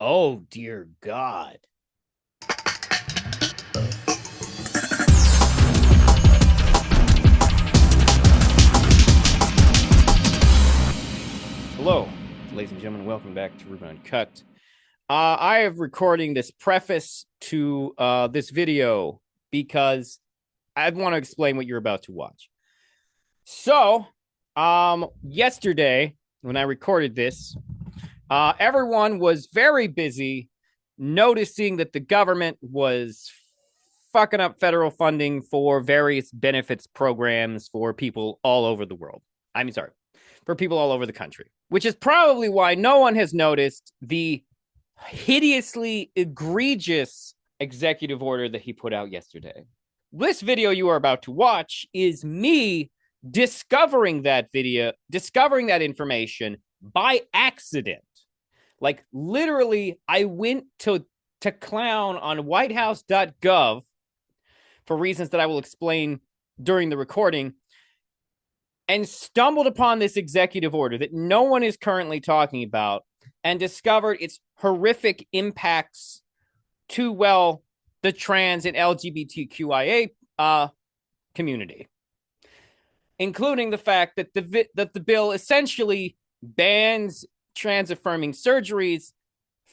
Oh, dear God. Hello, ladies and gentlemen. Welcome back to Ruben Uncut. I am recording this preface to this video because I want to explain what you're about to watch. So, yesterday, when I recorded this, everyone was very busy noticing that the government was fucking up federal funding for various benefits programs for people all over the world. Sorry, for people all over the country, which is probably why no one has noticed the hideously egregious executive order that he put out yesterday. This video you are about to watch is me discovering that information by accident. Like literally, I went to clown on whitehouse.gov for reasons that I will explain during the recording and stumbled upon this executive order that no one is currently talking about and discovered its horrific impacts to, well, the trans and LGBTQIA community, including the fact that the bill essentially bans trans affirming surgeries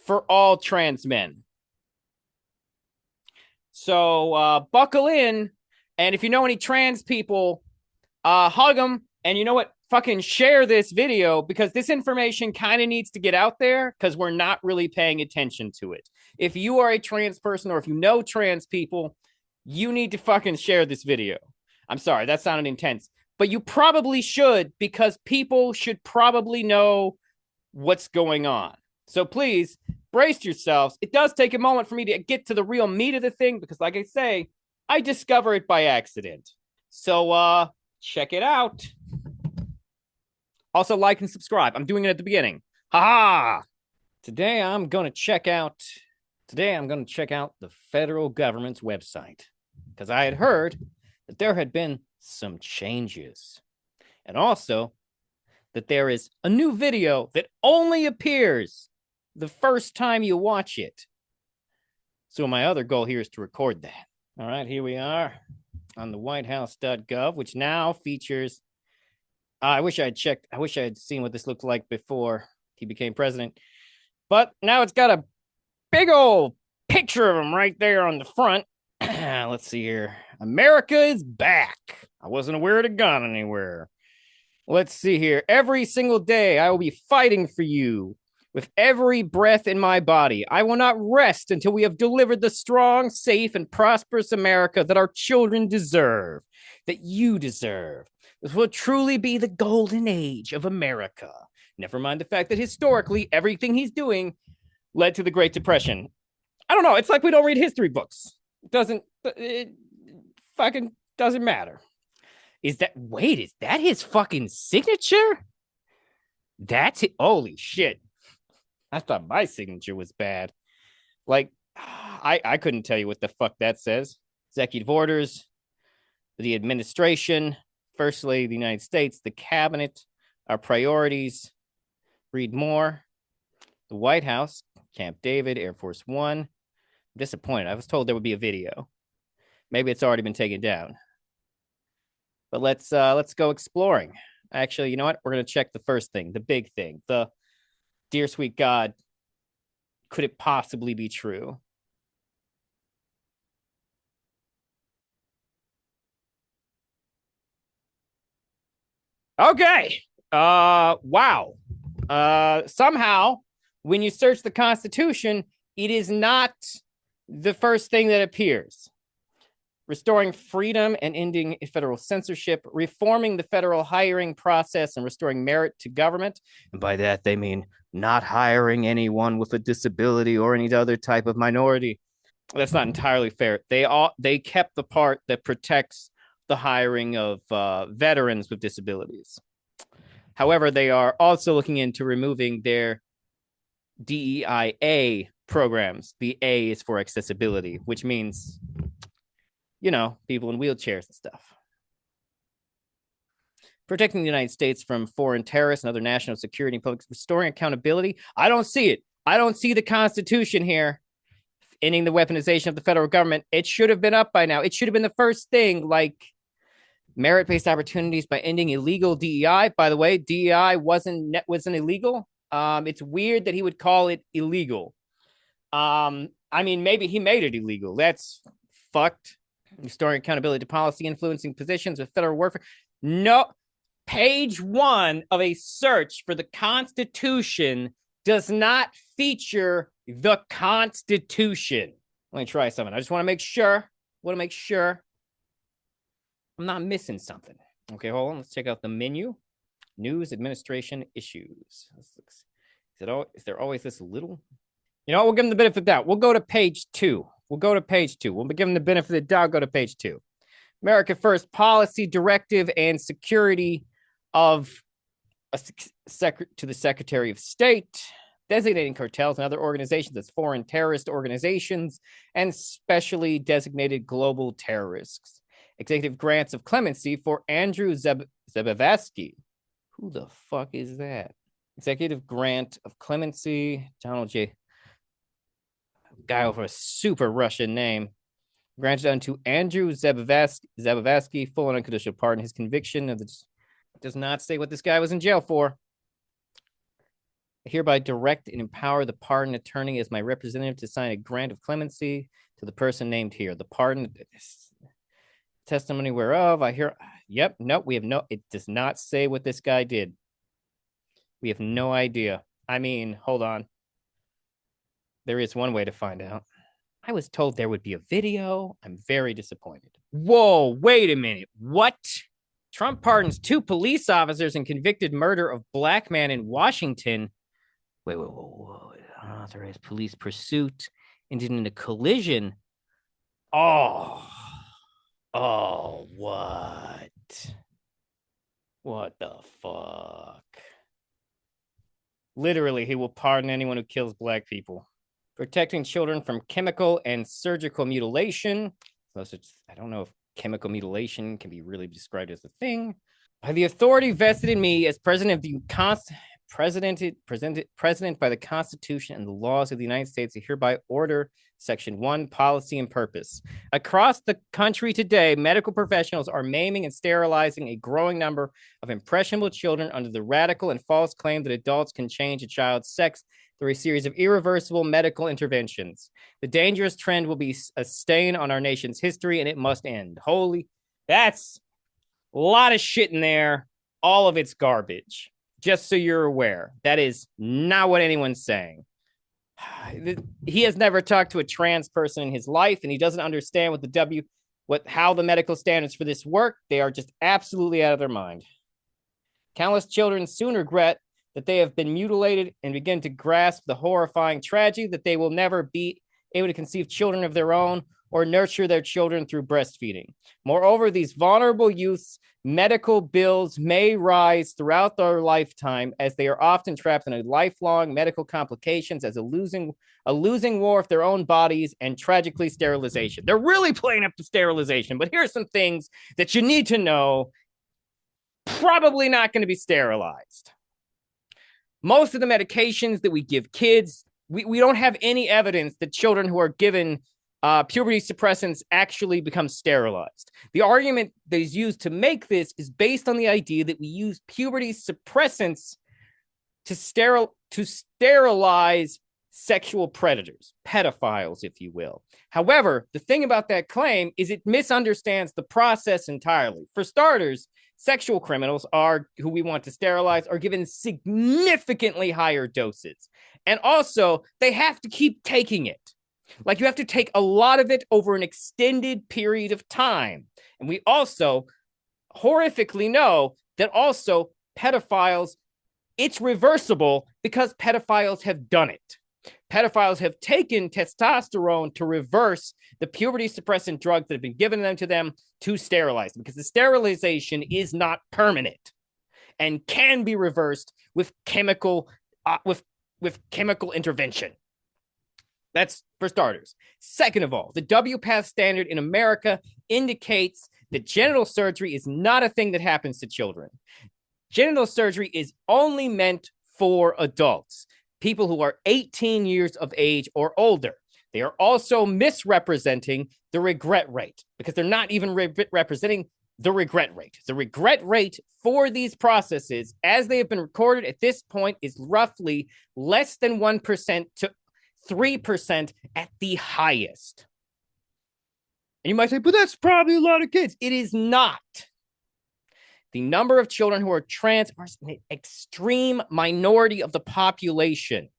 for all trans men. So buckle in, and if you know any trans people, hug them, and you know what? Fucking share this video because this information kind of needs to get out there because we're not really paying attention to it. If you are a trans person or if you know trans people, you need to fucking share this video. I'm sorry, that sounded intense, but you probably should because people should probably know what's going on. So please brace yourselves. It does take a moment for me to get to the real meat of the thing because, like I say, I discover it by accident. So check it out. Also, like and subscribe. I'm doing it at the beginning. Ha! Today I'm going to check out the federal government's website because I had heard that there had been some changes. And also that there is a new video that only appears the first time you watch it. So my other goal here is to record that. All right, here we are on the whitehouse.gov, which now features I wish I had seen what this looked like before he became president. But now it's got a big old picture of him right there on the front. Let's see here. America is back. I wasn't aware it had gone anywhere. Let's see here. Every single day, I will be fighting for you with every breath in my body. I will not rest until we have delivered the strong, safe, and prosperous America that our children deserve, that you deserve. This will truly be the golden age of America. Never mind the fact that historically, everything he's doing led to the Great Depression. I don't know. It's like we don't read history books. It fucking doesn't matter. Is that his fucking signature? That's it. Holy shit. I thought my signature was bad. Like, I couldn't tell you what the fuck that says. Executive orders, the administration, First Lady of the United States, the cabinet, our priorities. Read more. The White House, Camp David, Air Force One. I'm disappointed. I was told there would be a video. Maybe it's already been taken down. But let's go exploring. Actually, you know what? We're gonna check the first thing, the big thing. The dear sweet God, could it possibly be true? Okay. Wow. Somehow, when you search the Constitution, it is not the first thing that appears. Restoring freedom and ending federal censorship, reforming the federal hiring process and restoring merit to government. And by that, they mean not hiring anyone with a disability or any other type of minority. That's not entirely fair. They kept the part that protects the hiring of veterans with disabilities. However, they are also looking into removing their DEIA programs. The A is for accessibility, which means, people in wheelchairs and stuff. Protecting the United States from foreign terrorists and other national security and public restoring accountability. I don't see it. I don't see the Constitution here ending the weaponization of the federal government. It should have been up by now. It should have been the first thing, like merit-based opportunities by ending illegal DEI. By the way, DEI wasn't illegal. It's weird that he would call it illegal. I mean, maybe he made it illegal. That's fucked. Restoring accountability to policy influencing positions with federal warfare. No, page 1 of a search for the Constitution does not feature the Constitution. Let me try something. I just want to make sure. I'm not missing something. Okay, hold on. Let's check out the menu. News, administration, issues. Is there always this little? You know what? We'll give them the benefit of the doubt. We'll go to page 2. We'll give them the benefit of the doubt. Go to page 2. America First Policy Directive and Security of to the Secretary of State, designating cartels and other organizations as foreign terrorist organizations and specially designated global terrorists. Executive grants of clemency for Andrew Zebavsky. Who the fuck is that? Executive grant of clemency, Donald J. Guy with a super Russian name. Granted unto Andrew Zebavsky full and unconditional pardon. His conviction of the does not say what this guy was in jail for. I hereby direct and empower the pardon attorney as my representative to sign a grant of clemency to the person named here. The pardon testimony whereof I hear. Yep, nope. It does not say what this guy did. We have no idea. I mean, hold on. There is one way to find out. I was told there would be a video. I'm very disappointed. Whoa, wait a minute. What? Trump pardons 2 police officers in convicted murder of black man in Washington. Wait. Unauthorized police pursuit ended in a collision. Oh, what? What the fuck? Literally, he will pardon anyone who kills black people. Protecting children from chemical and surgical mutilation. I don't know if chemical mutilation can be really described as a thing. By the authority vested in me as president of the president by the Constitution and the laws of the United States, I hereby order Section 1, policy and purpose. Across the country today, medical professionals are maiming and sterilizing a growing number of impressionable children under the radical and false claim that adults can change a child's sex through a series of irreversible medical interventions. The dangerous trend will be a stain on our nation's history, and it must end. That's a lot of shit in there. All of it's garbage. Just so you're aware, that is not what anyone's saying. He has never talked to a trans person in his life, and he doesn't understand how the medical standards for this work. They are just absolutely out of their mind. Countless children soon regret that they have been mutilated and begin to grasp the horrifying tragedy that they will never be able to conceive children of their own or nurture their children through breastfeeding. Moreover, these vulnerable youths' medical bills may rise throughout their lifetime, as they are often trapped in a lifelong medical complications as a losing war of their own bodies and tragically sterilization. They're really playing up the sterilization, but here's some things that you need to know. Probably not going to be sterilized. Most of the medications that we give kids, we don't have any evidence that children who are given puberty suppressants actually become sterilized. The argument that is used to make this is based on the idea that we use puberty suppressants to sterilize sexual predators, pedophiles, if you will. However, the thing about that claim is it misunderstands the process entirely. For starters, sexual criminals who we want to sterilize are given significantly higher doses. And also, they have to keep taking it. Like, you have to take a lot of it over an extended period of time. And we also horrifically know that also pedophiles, it's reversible because pedophiles have done it. Pedophiles have taken testosterone to reverse the puberty suppressant drugs that have been given to them to sterilize them, because the sterilization is not permanent and can be reversed with chemical intervention. That's for starters. Second of all, the WPATH standard in America indicates that genital surgery is not a thing that happens to children. Genital surgery is only meant for adults. people who are 18 years of age or older. They are also misrepresenting the regret rate because they're not even representing the regret rate. The regret rate for these processes, as they have been recorded at this point, is roughly less than 1% to 3% at the highest. And you might say, but that's probably a lot of kids. It is not. The number of children who are trans are an extreme minority of the population.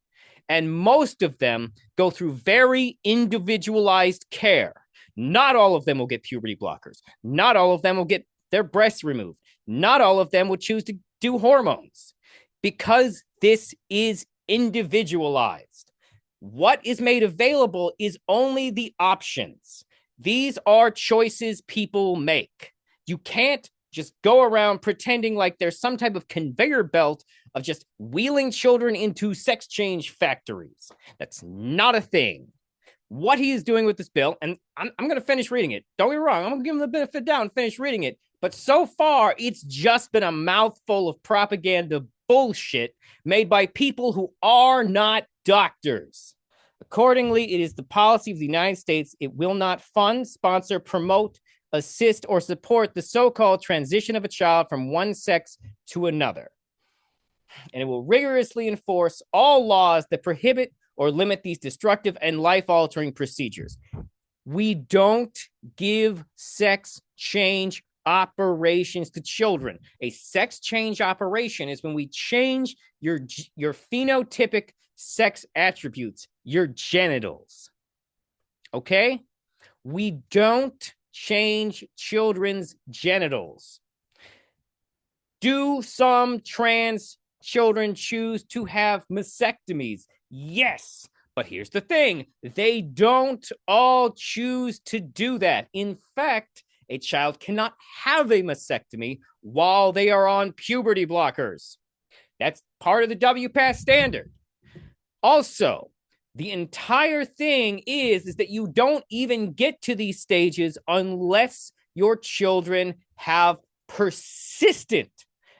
And most of them go through very individualized care. Not all of them will get puberty blockers. Not all of them will get their breasts removed. Not all of them will choose to do hormones because this is individualized. What is made available is only the options. These are choices people make. You can't just go around pretending like there's some type of conveyor belt of just wheeling children into sex change factories. That's not a thing. What he is doing with this bill, and I'm going to finish reading it. Don't get me wrong. I'm going to give him the benefit of the doubt and finish reading it. But so far, it's just been a mouthful of propaganda bullshit made by people who are not doctors. Accordingly, it is the policy of the United States. It will not fund, sponsor, promote, assist, or support the so-called transition of a child from one sex to another. And it will rigorously enforce all laws that prohibit or limit these destructive and life-altering procedures. We don't give sex change operations to children. A sex change operation is when we change your phenotypic sex attributes, your genitals. Okay? We don't change children's genitals. Do some trans children choose to have mastectomies? Yes, but here's the thing. They don't all choose to do that. In fact, a child cannot have a mastectomy while they are on puberty blockers. That's part of the WPATH standard. Also, the entire thing is that you don't even get to these stages unless your children have persistent,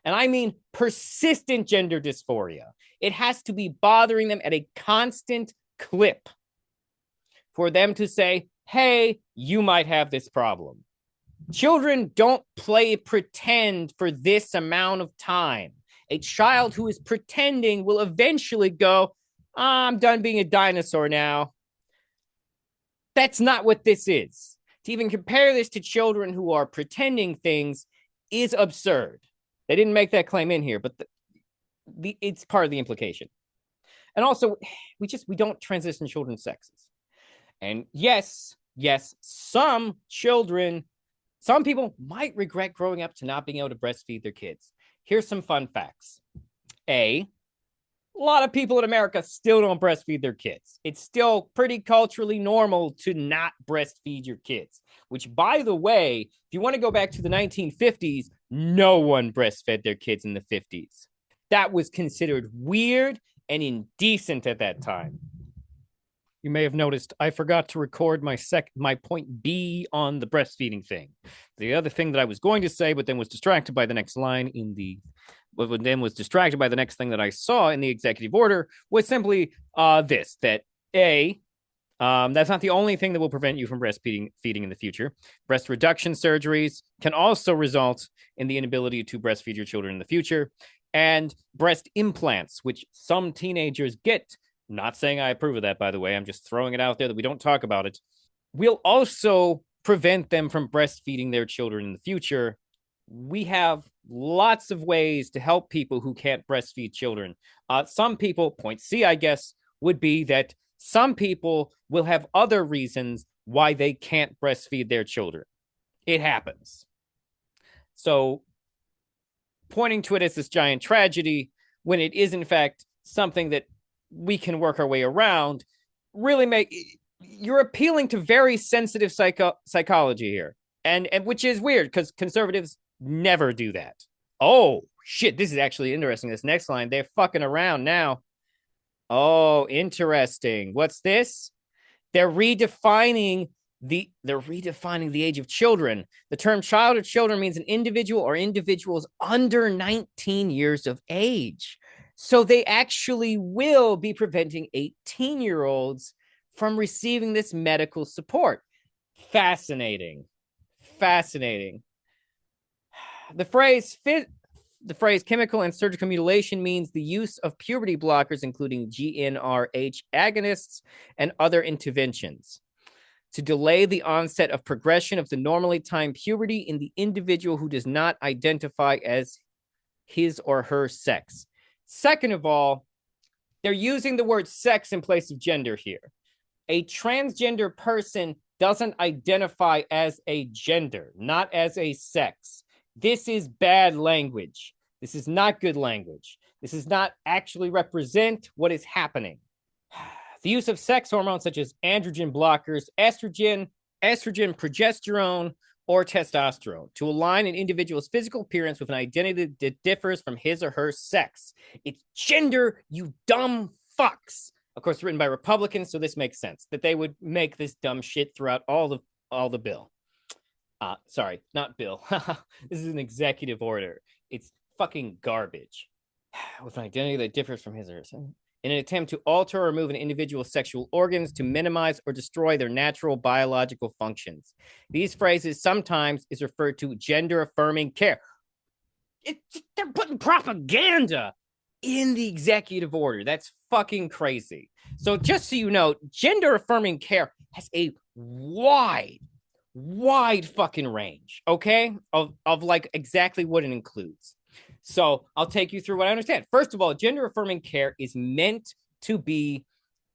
and I mean persistent gender dysphoria. It has to be bothering them at a constant clip for them to say, hey, you might have this problem. Children don't play pretend for this amount of time. A child who is pretending will eventually go, I'm done being a dinosaur now. That's not what this is. To even compare this to children who are pretending things is absurd. They didn't make that claim in here, but it's part of the implication. And also, we don't transition children's sexes. And yes, some people might regret growing up to not being able to breastfeed their kids. Here's some fun facts. A lot of people in America still don't breastfeed their kids. It's still pretty culturally normal to not breastfeed your kids, which, by the way, if you want to go back to the 1950s, no one breastfed their kids in the 50s. That was considered weird and indecent at that time. You may have noticed I forgot to record my point B on the breastfeeding thing. The other thing that I was going to say, but then was distracted by the next line distracted by the next thing that I saw in the executive order was simply this, that that's not the only thing that will prevent you from breastfeeding in the future. Breast reduction surgeries can also result in the inability to breastfeed your children in the future. And breast implants, which some teenagers get, not saying I approve of that, by the way, I'm just throwing it out there that we don't talk about it, will also prevent them from breastfeeding their children in the future. We have lots of ways to help people who can't breastfeed children. Some people, point C, I guess, would be that some people will have other reasons why they can't breastfeed their children. It happens. So pointing to it as this giant tragedy when it is, in fact, something that we can work our way around, you're appealing to very sensitive psychology here. And which is weird because conservatives never do that. Oh, shit, this is actually interesting. This next line, they're fucking around now. Oh, interesting. What's this? They're redefining the age of children. The term child or children means an individual or individuals under 19 years of age. So they actually will be preventing 18-year-olds from receiving this medical support. Fascinating. Fascinating. The phrase chemical and surgical mutilation means the use of puberty blockers, including GnRH agonists and other interventions, to delay the onset of progression of the normally timed puberty in the individual who does not identify as his or her sex. Second of all, they're using the word sex in place of gender here. A transgender person doesn't identify as a gender, not as a sex. This is bad language. This is not good language. This does not actually represent what is happening. The use of sex hormones such as androgen blockers, estrogen, progesterone, or testosterone to align an individual's physical appearance with an identity that differs from his or her sex. It's gender, you dumb fucks. Of course, written by Republicans, so this makes sense that they would make this dumb shit throughout all the bill. Sorry, not bill. This is an executive order. It's fucking garbage. With an identity that differs from his or hers. In an attempt to alter or remove an individual's sexual organs to minimize or destroy their natural biological functions. These phrases sometimes is referred to gender-affirming care. They're putting propaganda in the executive order. That's fucking crazy. So just so you know, gender-affirming care has a wide fucking range, okay, of like exactly what it includes. So I'll take you through what I understand. First of all, gender-affirming care is meant to be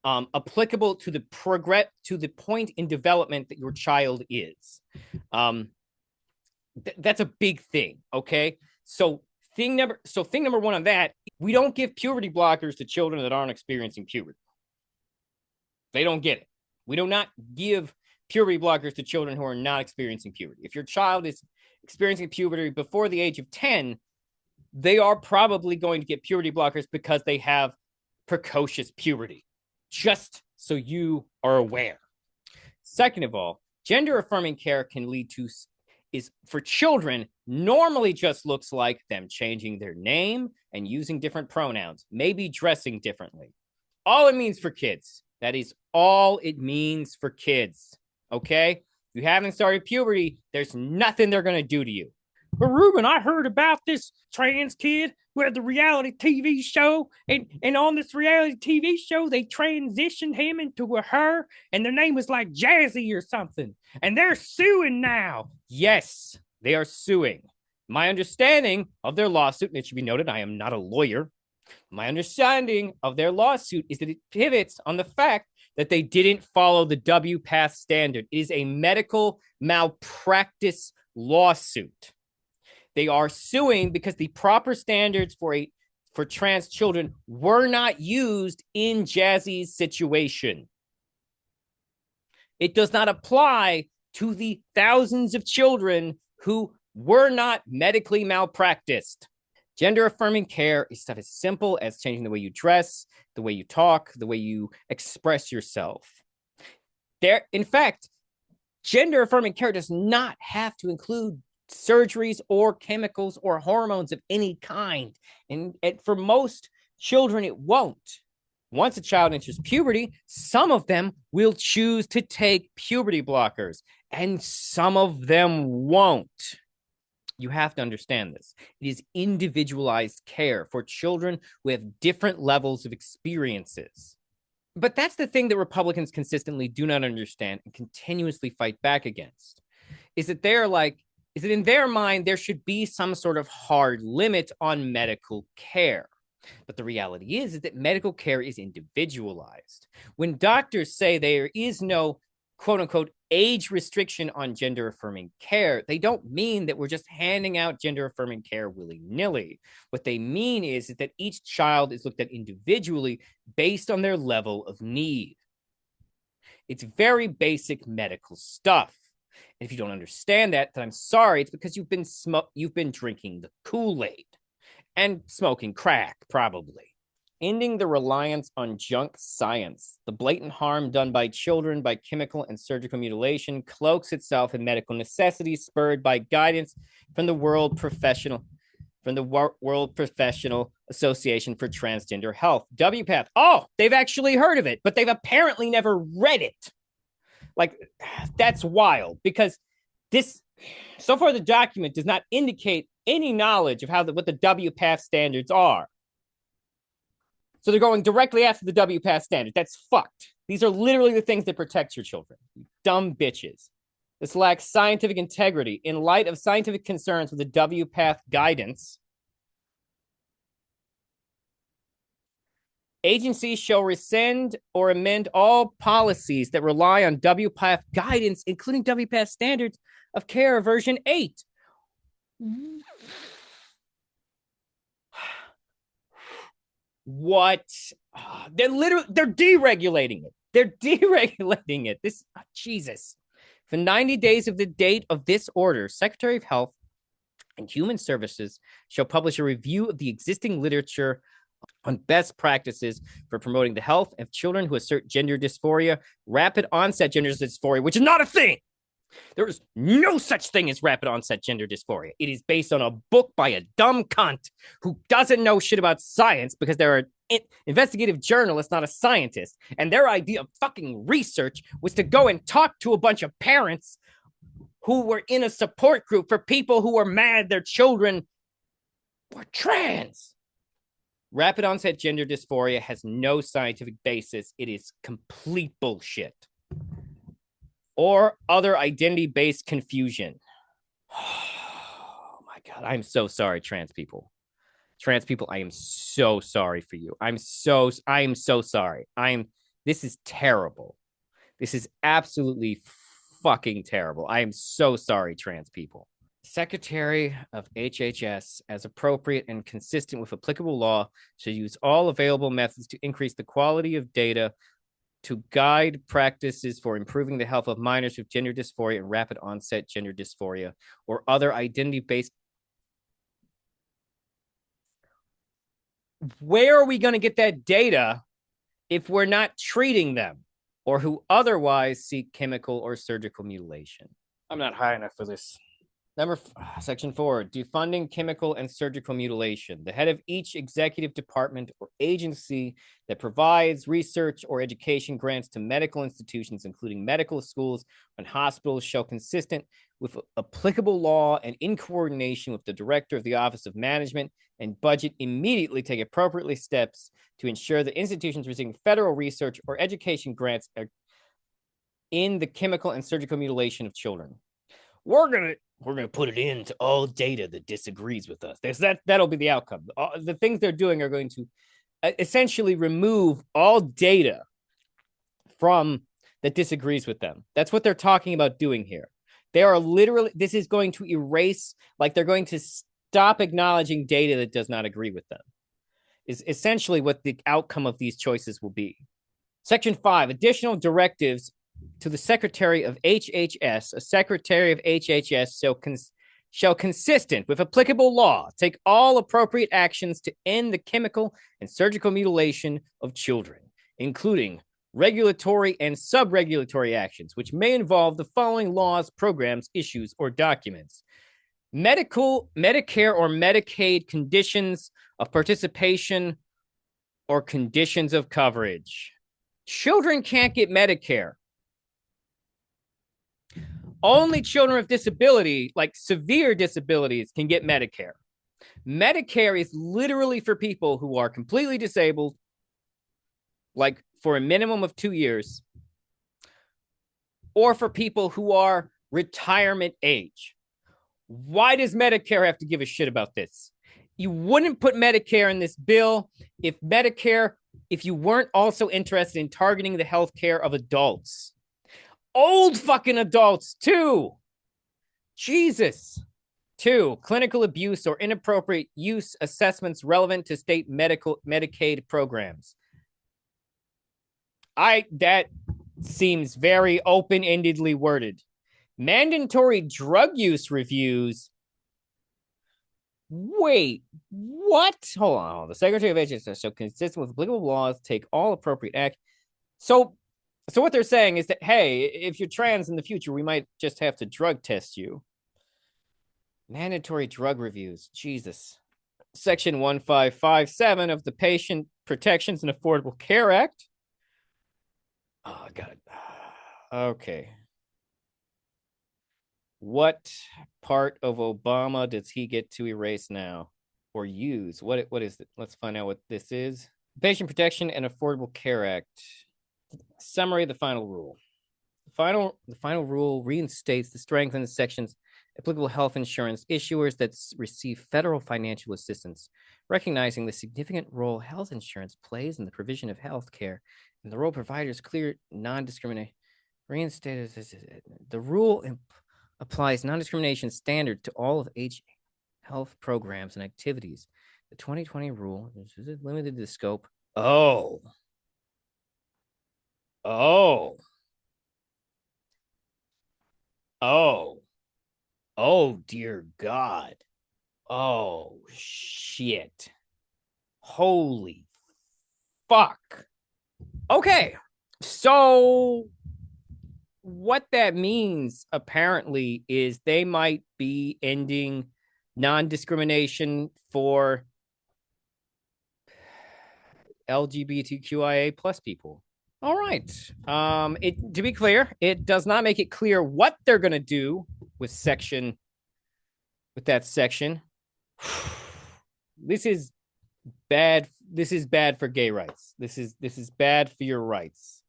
applicable to the point in development that your child is. That's a big thing, okay? So thing number one on that, we don't give puberty blockers to children that aren't experiencing puberty. They don't get it. We do not give puberty blockers to children who are not experiencing puberty. If your child is experiencing puberty before the age of 10, they are probably going to get puberty blockers because they have precocious puberty, just so you are aware. Second of all, gender-affirming care can lead to, is for children, normally just looks like them changing their name and using different pronouns, maybe dressing differently. All it means for kids. That is all it means for kids, okay? If you haven't started puberty, there's nothing they're going to do to you. But Ruben, I heard about this trans kid who had the reality TV show, and on this reality TV show, they transitioned him into a her, and their name was like Jazzy or something, and they're suing now. Yes, they are suing. My understanding of their lawsuit, and it should be noted, I am not a lawyer. My understanding of their lawsuit is that it pivots on the fact that they didn't follow the WPATH standard. It is a medical malpractice lawsuit. They are suing because the proper standards for trans children were not used in Jazzy's situation. It does not apply to the thousands of children who were not medically malpracticed. Gender-affirming care is stuff as simple as changing the way you dress, the way you talk, the way you express yourself. In fact, gender-affirming care does not have to include surgeries or chemicals or hormones of any kind. And for most children, it won't. Once a child enters puberty, some of them will choose to take puberty blockers, and some of them won't. You have to understand this. It is individualized care for children who have different levels of experiences. But that's the thing that Republicans consistently do not understand and continuously fight back against, is that in their mind, there should be some sort of hard limit on medical care. But the reality is that medical care is individualized. When doctors say there is no quote unquote age restriction on gender affirming care, they don't mean that we're just handing out gender affirming care willy-nilly. What they mean is that each child is looked at individually based on their level of need. It's very basic medical stuff. And if you don't understand that, then I'm sorry. It's because you've been drinking the Kool-Aid and smoking crack, probably. Ending the reliance on junk science. The blatant harm done by children by chemical and surgical mutilation cloaks itself in medical necessity, spurred by guidance from the world professional Association for Transgender Health, WPATH. Oh, they've actually heard of it, but they've apparently never read it. Like, that's wild, because this, so far the document does not indicate any knowledge of what the WPATH standards are. So they're going directly after the WPATH standard. That's fucked. These are literally the things that protect your children. You dumb bitches. This lacks scientific integrity. In light of scientific concerns with the WPATH guidance, agencies shall rescind or amend all policies that rely on WPATH guidance, including WPATH standards of care version 8. What? They're deregulating it. They're deregulating it. Jesus. For 90 days of the date of this order, Secretary of Health and Human Services shall publish a review of the existing literature on best practices for promoting the health of children who assert gender dysphoria, rapid onset gender dysphoria, which is not a thing. There is no such thing as rapid onset gender dysphoria. It is based on a book by a dumb cunt who doesn't know shit about science, because they're an investigative journalist, not a scientist. And their idea of fucking research was to go and talk to a bunch of parents who were in a support group for people who were mad their children were trans. Rapid onset gender dysphoria has no scientific basis. It is complete bullshit. Or other identity-based confusion. Oh my God, I'm so sorry, trans people. Trans people, I am so sorry for you. I am so sorry. This is terrible. This is absolutely fucking terrible. I am so sorry, trans people. Secretary of HHS, as appropriate and consistent with applicable law, should use all available methods to increase the quality of data to guide practices for improving the health of minors with gender dysphoria and rapid onset gender dysphoria or other identity-based. Where are we going to get that data if we're not treating them, or who otherwise seek chemical or surgical mutilation? I'm not high enough for this. Section 4, defunding chemical and surgical mutilation. The head of each executive department or agency that provides research or education grants to medical institutions, including medical schools and hospitals, shall, consistent with applicable law and in coordination with the director of the Office of Management and Budget, immediately take appropriately steps to ensure that institutions receiving federal research or education grants are in the chemical and surgical mutilation of children. We're gonna put it into all data that disagrees with us. That'll be the outcome. The things they're doing are going to essentially remove all data from that disagrees with them. That's what they're talking about doing here. They are literally, this is going to erase, like they're going to stop acknowledging data that does not agree with them, is essentially what the outcome of these choices will be. Section 5, additional directives to the Secretary of HHS. A Secretary of HHS shall consistent with applicable law take all appropriate actions to end the chemical and surgical mutilation of children, including regulatory and sub-regulatory actions, which may involve the following laws, programs, issues, or documents. Medicare or Medicaid conditions of participation or conditions of coverage. Children can't get Medicare. Only children with disability, like severe disabilities, can get Medicare. Medicare is literally for people who are completely disabled, like for a minimum of 2 years, or for people who are retirement age. Why does Medicare have to give a shit about this? You wouldn't put Medicare in this bill if you weren't also interested in targeting the health care of adults. Old fucking adults, too. Jesus. 2, clinical abuse or inappropriate use assessments relevant to state Medicaid programs. That seems very open-endedly worded. Mandatory drug use reviews. Wait, what? Hold on. The Secretary of HHS shall, consistent with applicable laws, take all appropriate act. So what they're saying is that, hey, if you're trans in the future, we might just have to drug test you. Mandatory drug reviews. Jesus. Section 1557 of the Patient Protections and Affordable Care Act. Oh, I got it. Okay. What part of Obama does he get to erase now or use? What is it? Let's find out what this is. Patient Protection and Affordable Care Act. Summary of the final rule. The final rule reinstates the strengthened sections applicable health insurance issuers that receive federal financial assistance, recognizing the significant role health insurance plays in the provision of health care and the role providers clear non-discrimination. Reinstated. The rule applies non-discrimination standard to all of health programs and activities. The 2020 rule is limited to the scope. Oh. Oh. Oh. Oh, dear God. Oh, shit. Holy fuck. Okay. So what that means apparently is they might be ending non-discrimination for LGBTQIA plus people. All right. To be clear, it does not make it clear what they're gonna do with that section. This is bad. This is bad for gay rights. This is bad for your rights.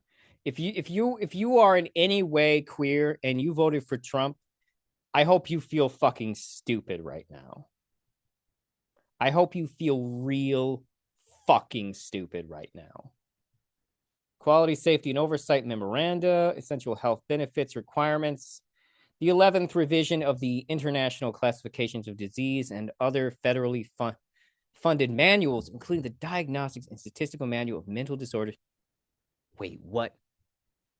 If you are in any way queer and you voted for Trump, I hope you feel fucking stupid right now. I hope you feel real fucking stupid right now. Quality, safety, and oversight memoranda, essential health benefits requirements, the 11th revision of the International Classifications of Disease and other federally funded manuals, including the Diagnostics and Statistical Manual of Mental Disorders. Wait, what?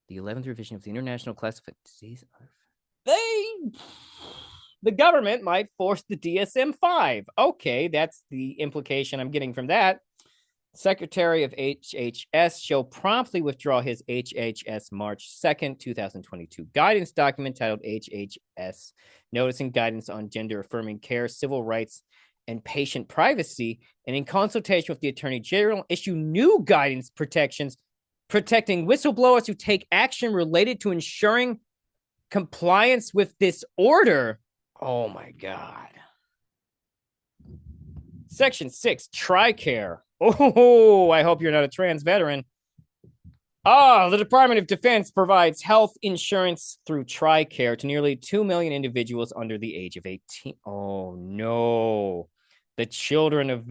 The 11th revision of the International Classification of Disease? The government might force the DSM-5. Okay, that's the implication I'm getting from that. Secretary of HHS shall promptly withdraw his HHS March 2nd, 2022 guidance document titled HHS Notice and Guidance on Gender Affirming Care, Civil Rights, and Patient Privacy, and in consultation with the Attorney General, issue new guidance protections protecting whistleblowers who take action related to ensuring compliance with this order. Oh my God. Section 6, TRICARE. Oh, I hope you're not a trans veteran. The Department of Defense provides health insurance through TRICARE to nearly 2 million individuals under the age of 18. Oh no. The children of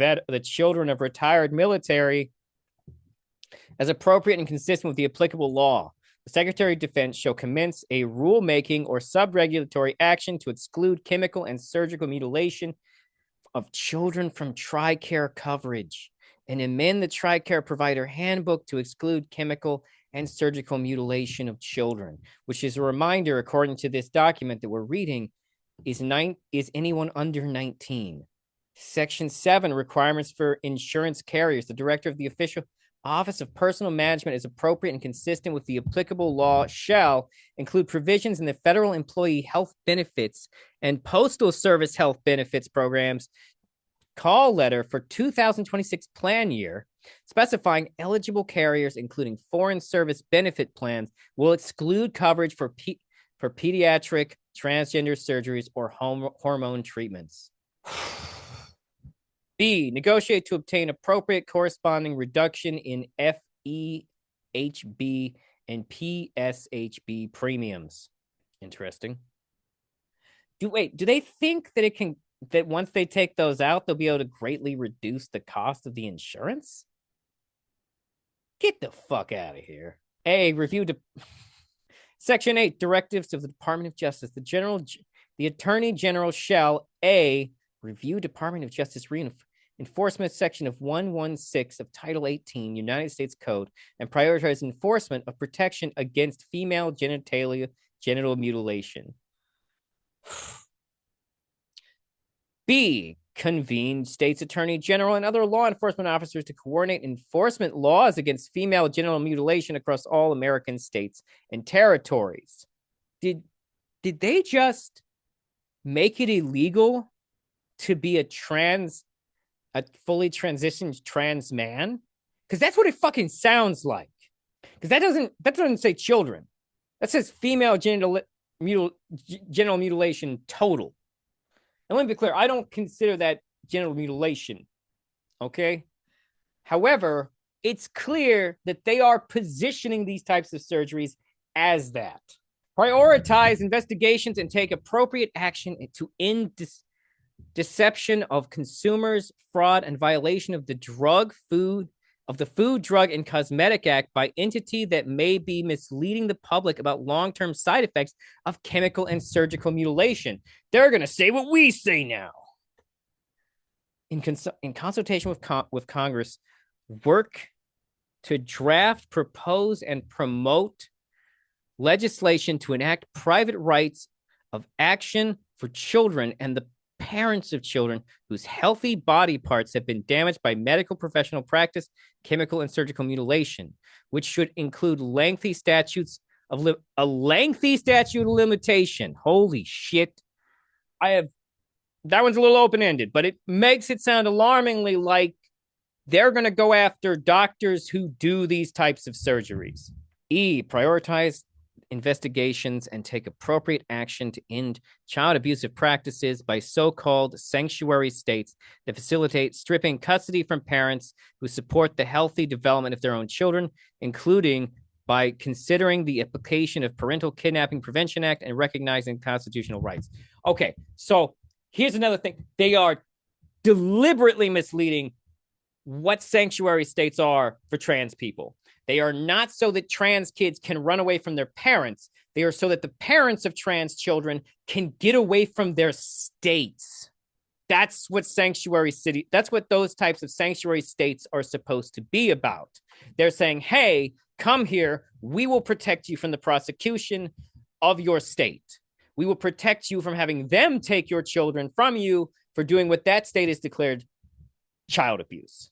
retired military, as appropriate and consistent with the applicable law. The Secretary of Defense shall commence a rulemaking or sub-regulatory action to exclude chemical and surgical mutilation of children from TRICARE coverage and amend the TRICARE provider handbook to exclude chemical and surgical mutilation of children, which is a reminder, according to this document that we're reading, is anyone under 19. Section 7, requirements for insurance carriers. The director of the official Office of Personnel Management is appropriate and consistent with the applicable law shall include provisions in the Federal Employee Health Benefits and Postal Service Health Benefits programs call letter for 2026 plan year, specifying eligible carriers, including foreign service benefit plans, will exclude coverage for pediatric, transgender surgeries, or hormone treatments. B, negotiate to obtain appropriate corresponding reduction in FEHB and PSHB premiums. Interesting. Do they think that once they take those out, they'll be able to greatly reduce the cost of the insurance? Get the fuck out of here. A, review Section 8, directives of the Department of Justice. The Attorney General shall A, review Department of Justice enforcement section of 116 of Title 18 United States Code and prioritize enforcement of protection against female genital mutilation. B, convene States Attorney General and other law enforcement officers to coordinate enforcement laws against female genital mutilation across all American states and territories. Did they just make it illegal to be a trans a fully transitioned trans man? Because that's what it fucking sounds like. Because that doesn't say children. That says female genital mutilation total. And let me be clear, I don't consider that genital mutilation. Okay. However, it's clear that they are positioning these types of surgeries as that. Prioritize investigations and take appropriate action to end deception of consumers, fraud, and violation of the Food, Drug, and Cosmetic Act by entity that may be misleading the public about long-term side effects of chemical and surgical mutilation. They're going to say what we say now. In consultation with Congress, work to draft, propose, and promote legislation to enact private rights of action for children and the parents of children whose healthy body parts have been damaged by medical professional practice, chemical and surgical mutilation, which should include a lengthy statute of limitation. Holy shit. That one's a little open-ended, but it makes it sound alarmingly like they're going to go after doctors who do these types of surgeries. Prioritize investigations and take appropriate action to end child abusive practices by so-called sanctuary states that facilitate stripping custody from parents who support the healthy development of their own children, including by considering the application of Parental Kidnapping Prevention Act and recognizing constitutional rights. Okay, so here's another thing. They are deliberately misleading what sanctuary states are for trans people. They are not so that trans kids can run away from their parents. They are so that the parents of trans children can get away from their states. That's what that's what those types of sanctuary states are supposed to be about. They're saying, hey, come here. We will protect you from the prosecution of your state. We will protect you from having them take your children from you for doing what that state has declared child abuse.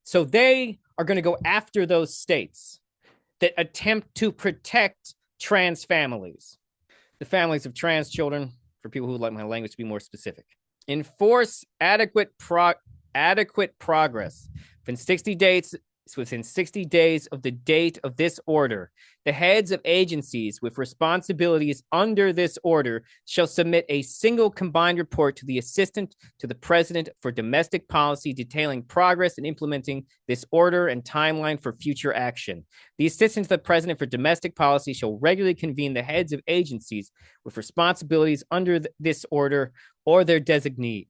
So they are going to go after those states that attempt to protect trans families, the families of trans children, for people who would like my language to be more specific. Enforce adequate progress within 60 days of the date of this order. The heads of agencies with responsibilities under this order shall submit a single combined report to the Assistant to the President for Domestic Policy detailing progress in implementing this order and timeline for future action. The Assistant to the President for Domestic Policy shall regularly convene the heads of agencies with responsibilities under this order or their designees.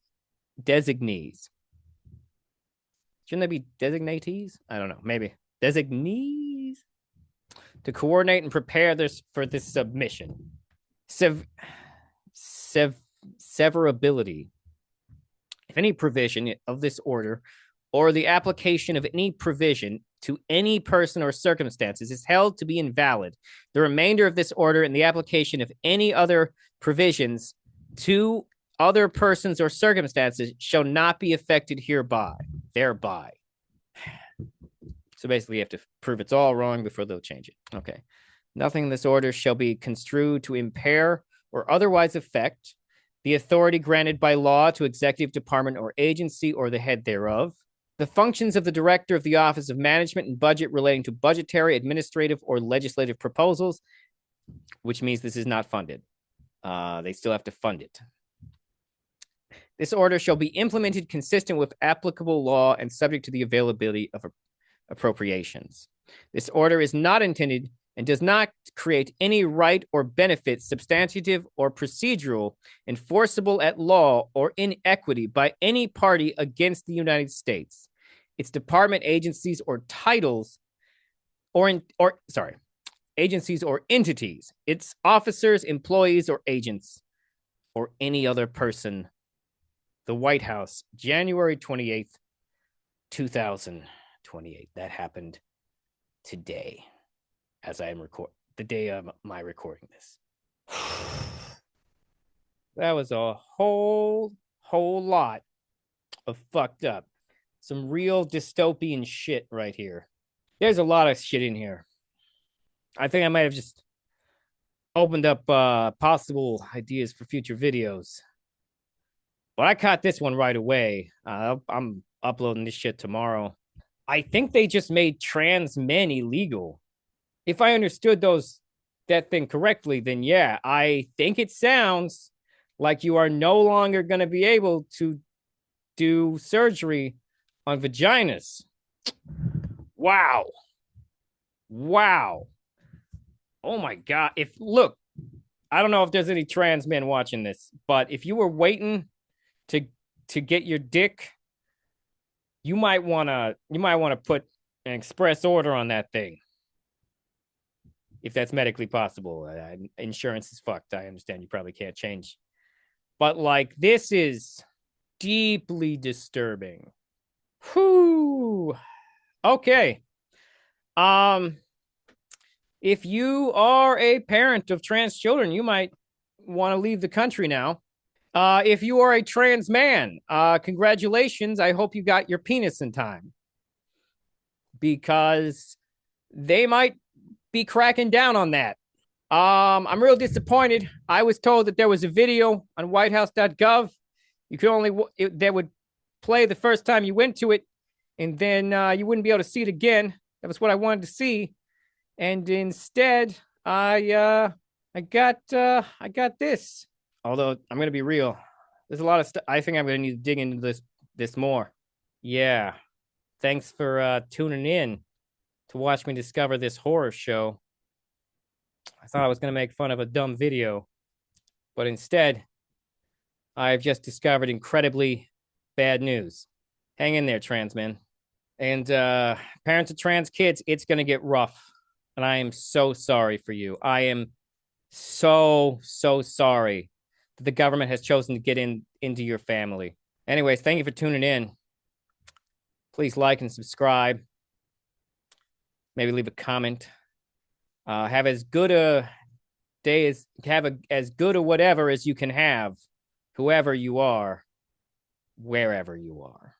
Shouldn't they be designatees? I don't know. Maybe designees to coordinate and prepare for this submission. Severability. If any provision of this order or the application of any provision to any person or circumstances is held to be invalid, the remainder of this order and the application of any other provisions to other persons or circumstances shall not be affected thereby. So basically, you have to prove it's all wrong before they'll change it. Okay. Nothing in this order shall be construed to impair or otherwise affect the authority granted by law to executive department or agency or the head thereof, the functions of the director of the Office of Management and Budget relating to budgetary, administrative, or legislative proposals, which means this is not funded. They still have to fund it. This order shall be implemented consistent with applicable law and subject to the availability of appropriations. This order is not intended and does not create any right or benefit, substantive or procedural, enforceable at law or in equity by any party against the United States, its department, agencies, or titles, agencies or entities, its officers, employees, or agents, or any other person. The White House, January 28th, 2028. That happened today, as I am the day of my recording this. That was a whole lot of fucked up. Some real dystopian shit right here. There's a lot of shit in here. I think I might have just opened up possible ideas for future videos. But I caught this one right away. I'm uploading this shit tomorrow. I think they just made trans men illegal. If I understood that thing correctly, then yeah, I think it sounds like you are no longer going to be able to do surgery on vaginas. Wow. Wow. Oh my God. I don't know if there's any trans men watching this, but if you were waiting to get your dick, you might want to put an express order on that thing if that's medically possible. Insurance is fucked. I understand you probably can't change, but like this is deeply disturbing. Whew. Okay. Um, if you are a parent of trans children, you might want to leave the country now. If you are a trans man, congratulations. I hope you got your penis in time because they might be cracking down on that. I'm real disappointed. I was told that there was a video on whitehouse.gov. You could only, that would play the first time you went to it, and then you wouldn't be able to see it again. That was what I wanted to see. And instead, I got this. Although I'm gonna be real, there's a lot of stuff. I think I'm gonna need to dig into this more. Yeah. Thanks for tuning in to watch me discover this horror show. I thought I was gonna make fun of a dumb video, but instead, I've just discovered incredibly bad news. Hang in there, trans men. And parents of trans kids, it's gonna get rough. And I am so sorry for you. I am so sorry that the government has chosen to get into your family. Anyways, thank you for tuning in. Please like and subscribe. Maybe leave a comment. Have as good a day as as good a whatever as you can have, whoever you are, wherever you are.